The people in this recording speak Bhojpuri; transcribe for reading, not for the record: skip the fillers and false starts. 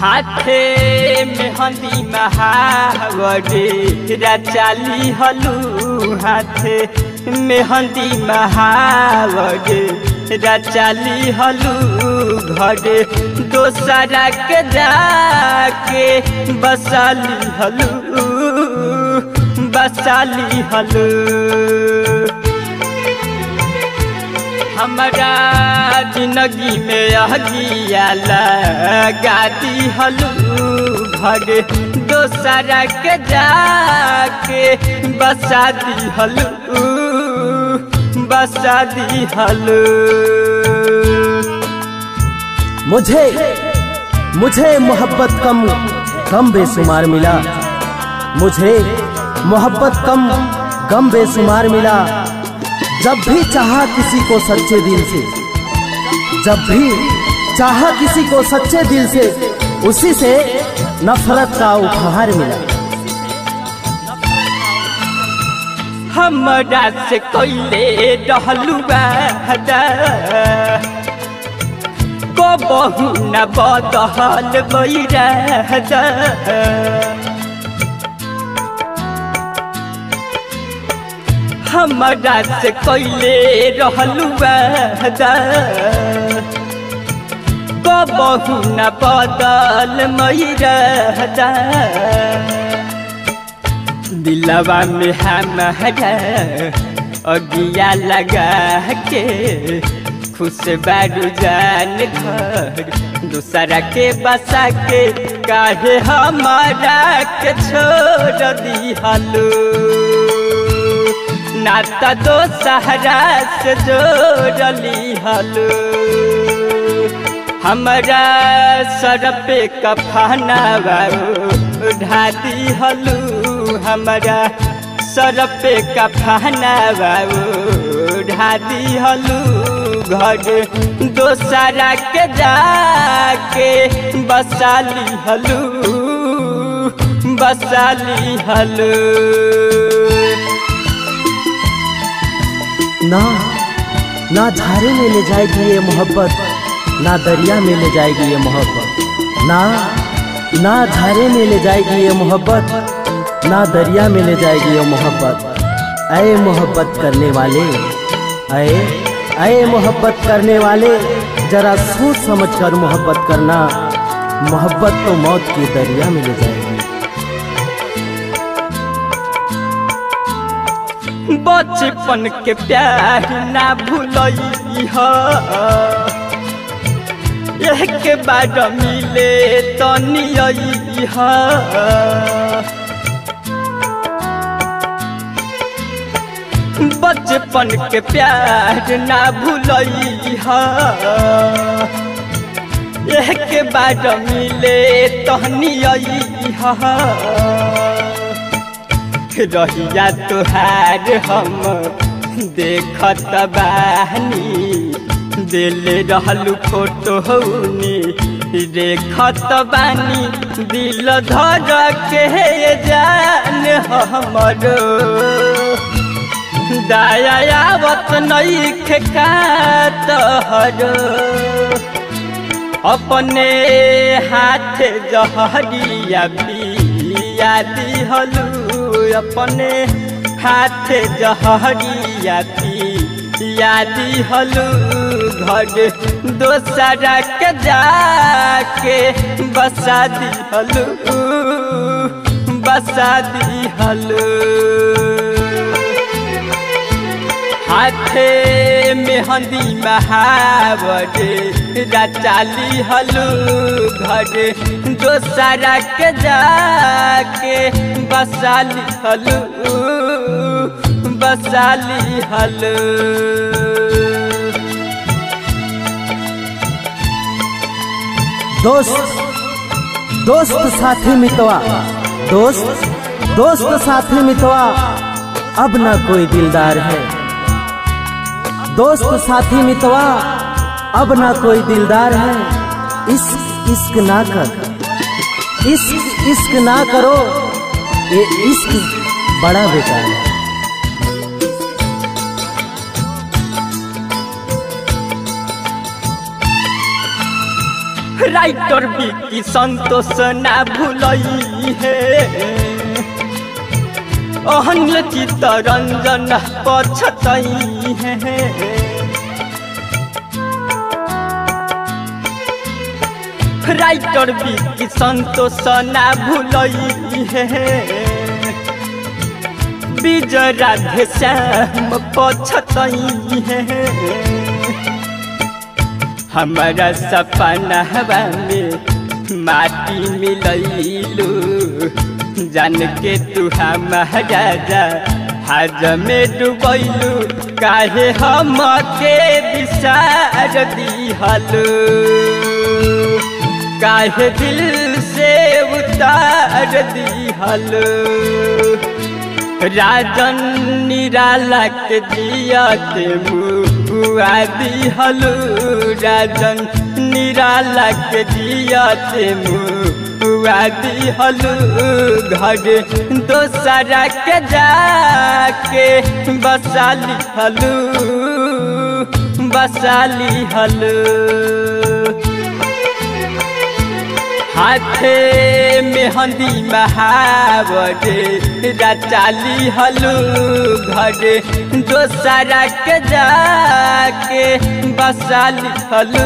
हाथे मेहंदी महावरे रचाली हलू हाथे मेहंदी महावरे रचाली हलू घरे दोसरा के जाके बसाली हलू हमारा जिंदगी में अगिया लगा दी हलू घरे दोसरा के जाके बसा दी हलू मुझे मोहब्बत कम बेशुमार मिला। मुझे मोहब्बत कम बेशुमार मिला। जब भी चाहा किसी को सच्चे दिल से, जब भी चाहा किसी को सच्चे दिल से, उसी से नफरत का उपहार मिला। हमरा से कोइले रहलू वादा को बहु न बदहल बैरादा हमरा से कोइले रहलू वादा को बहु न बदल मैरादा दिलवा में हमारा अगिया लगा के खुश बारू जान घर दूसरा के बसा के काहे हमारा के छोड़ दी हलू नाता दोसरा से जोड़ली हलू हमारा सर पे कफना उठा दी हलू हमारा सर पे कफना उठा दी हलू घर दोसरा के जाके बसाली हलू ना झारे में ले जाएगी ये मोहब्बत, ना दरिया में ले जाएगी ये मोहब्बत। ना झारे में ले जाएगी ये मोहब्बत, ना दरिया में ले जाएगी ये मोहब्बत। ऐ मोहब्बत करने वाले, ऐ मोहब्बत करने वाले, जरा सोच समझ कर मोहब्बत करना। मोहब्बत तो मौत के दरिया में ले जाएगी। बचपन के प्यार ना भूलई हो, एक बार मिले तो नियई हो। बचपन के प्यार ना भूलई हो, एक बार मिले तो नियई हो। रहिया तुहार हम देखत बानी, दिल रहलू फोटो देखत बानी, दिल धर के जान हमरो दया आवत नइखे का तोहरो। अपने हाथ जहरिया पिया दिहलू, अपने हाथ जहरिया पिया दिहलू घर दोसरा के जाके बसा दिहलू हाथे मेहंदी महावरे रचाली हलू घर दोसरा के जाके बसाली हलू। दोस्त साथी मितवा, दोस्त साथी मितवा, अब ना कोई दिलदार है। दोस्त साथी मितवा, अब ना कोई दिलदार है। इश्क ना कर, इश्क ना करो, ये इश्क बड़ा बेकार है। राइटर बिकी संतोष ना भूलई है अहन चित्तरंजन पछतई है राइटर बिकी संतोष ना भूलई है विजय राधे श्याम पछतई है हमारा सपना में माटी मिलैलू जान के तू हमारा हाज में डूबैलू काहे हम के विसार दिहलू काहे दिल से उतार दिहलू राजन निराला के दियते मुआ दिहलू राजन निराला के दियते मुआ दिहलू घर दोसरा के जाके बसा लिहलू हाथे मेहंदी महावरे रचाली हलू घर दोसरा के जाके बसाली हलू